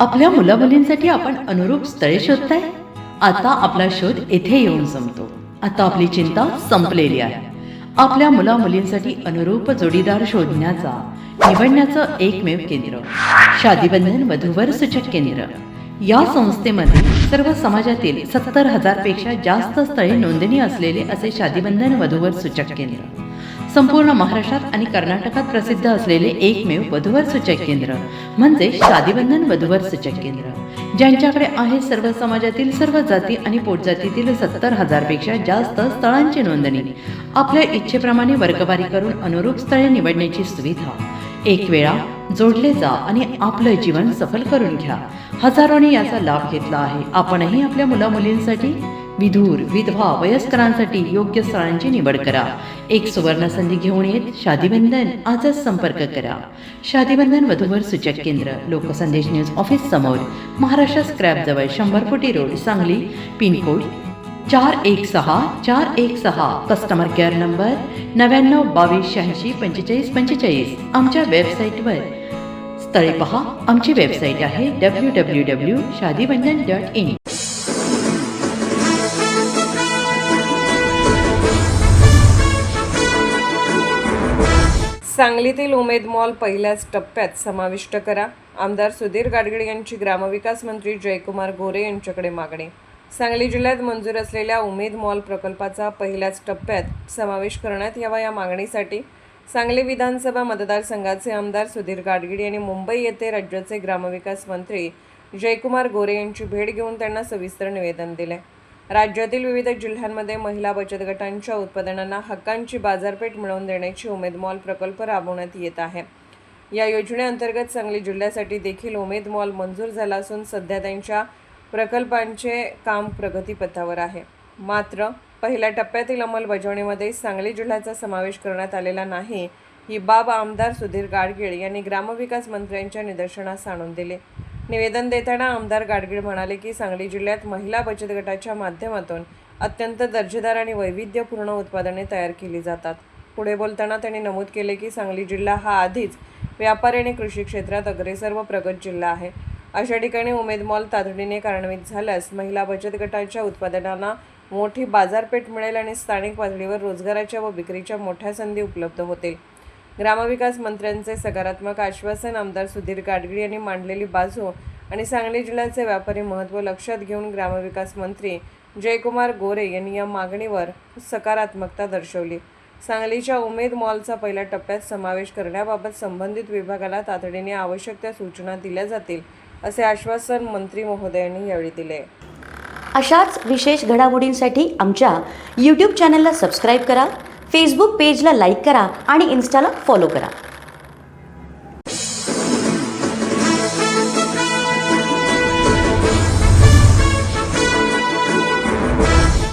आपल्या मुलामुलींसाठी आपण अनुरूप स्थळे शोधताय? आता आपला शोध येथे येऊन संपतो. आता आपली चिंता संपलेली आहे. आपल्या मुलामुलींसाठी अनुरूप जोडीदार शोधण्याचा निवडण्याचं एकमेव केंद्र शादीबंधन वधूवर सूचक केंद्र. या संस्थेमध्ये सर्व समाजातील 70,000 पेक्षा जास्त स्थळे नोंदणी असलेले असे शादीबंधन वधूवर सूचक केंद्र. संपूर्ण महाराष्ट्रात आणि कर्नाटकात प्रसिद्ध असलेले एकमेव वधूवर सूचक केंद्र म्हणजे शादीबंधन वधूवर सूचक केंद्र, ज्यांच्याकडे आहे सर्व समाजातील सर्व जाती आणि पोटजातीतील 70,000 पेक्षा जास्त स्थळांची नोंदणी. आपल्या इच्छेप्रमाणे वर्गवारी करून अनुरूप स्थळे निवडण्याची सुविधा. एक वेळा जोडले जा आणि आपलं जीवन सफल करून घ्या. हजारोंनी याचा लाभ घेतला आहे. आपणही आपल्या मुलामुलींसाठी, विधूर, विधवा, वयस्करांसाठी योग्य स्थळांची निवड करा. एक सुवर्ण संधी घेऊन येत शादीबंधन. आजच संपर्क करा. शादीबंधन वधूवर सूचक केंद्र, लोकसंदेश न्यूज ऑफिस समोर, महाराष्ट्र स्क्रॅप जवळ, 100 फुटी road, Sangli. Pincode 416416. Customer care number 9922864545. आमच्या वेबसाईटवर स्थळे पहा. आमची वेबसाईट आहे www.shadibandhan.in. सांगलीतील उमेद मॉल पहिल्याच टप्प्यात समाविष्ट करा. आमदार सुधीर गाडगीळ यांची ग्रामविकास मंत्री जयकुमार गोरे यांच्याकडे मागणी. सांगली जिल्ह्यात मंजूर असलेल्या उमेद मॉल प्रकल्पाचा पहिल्याच टप्प्यात समावेश करण्यात यावा या मागणीसाठी सांगली विधानसभा मतदारसंघाचे आमदार सुधीर गाडगीळ यांनी मुंबई येथे राज्याचे ग्रामविकास मंत्री जयकुमार गोरे यांची भेट घेऊन त्यांना सविस्तर निवेदन दिले. राज्यातील विविध जिल्ह्यांमध्ये महिला बचत गटांच्या उत्पादनांना हक्कांची बाजारपेठ मिळवून देण्याची उमेद मॉल प्रकल्प राबवण्यात येत आहे. या योजनेअंतर्गत सांगली जिल्ह्यासाठी देखील उमेद मॉल मंजूर झाला असून सध्या त्यांच्या प्रकल्पांचे काम प्रगतीपथावर आहे. मात्र पहिल्या टप्प्यातील अंमलबजावणीमध्ये सांगली जिल्ह्याचा समावेश करण्यात आलेला नाही. ही बाब आमदार सुधीर गाडगीळ यांनी ग्रामविकास मंत्र्यांच्या निदर्शनास आणून दिली. निवेदन देताना आमदार गाडगीळ म्हणाले की सांगली जिल्ह्यात महिला बचत गटाच्या माध्यमातून अत्यंत दर्जेदार आणि वैविध्यपूर्ण उत्पादने तयार केली जातात. पुढे बोलताना त्यांनी नमूद केले की सांगली जिल्हा हा आधीच व्यापारी आणि कृषी क्षेत्रात अग्रेसर व प्रगत जिल्हा आहे. अशा ठिकाणी उमेद मॉल तातडीने कार्यान्वित झाल्यास महिला बचत गटाच्या उत्पादनांना मोठी बाजारपेठ मिळेल आणि स्थानिक पातळीवर रोजगाराच्या व विक्रीच्या मोठ्या संधी उपलब्ध होतील. ग्रामविकास मंत्र्यांचे सकारात्मक आश्वासन, आमदार सुधीर गाडगीळ यांनी मांडलेली बाजू आणि सांगली जिल्ह्याचे व्यापारी महत्त्व लक्षात घेऊन ग्रामविकास मंत्री जयकुमार गोरे यांनी या मागणीवर सकारात्मकता दर्शवली. सांगलीच्या उमेद मॉलचा पहिल्या टप्प्यात समावेश करण्याबाबत संबंधित विभागाला तातडीने आवश्यक त्या सूचना दिल्या जातील असे आश्वासन मंत्री महोदयांनी यावेळी दिले. अशाच विशेष घडामोडींसाठी आमच्या यूट्यूब चॅनलला सबस्क्राईब करा, फेसबुक पेजला लाईक करा आणि इन्स्टाला फॉलो करा.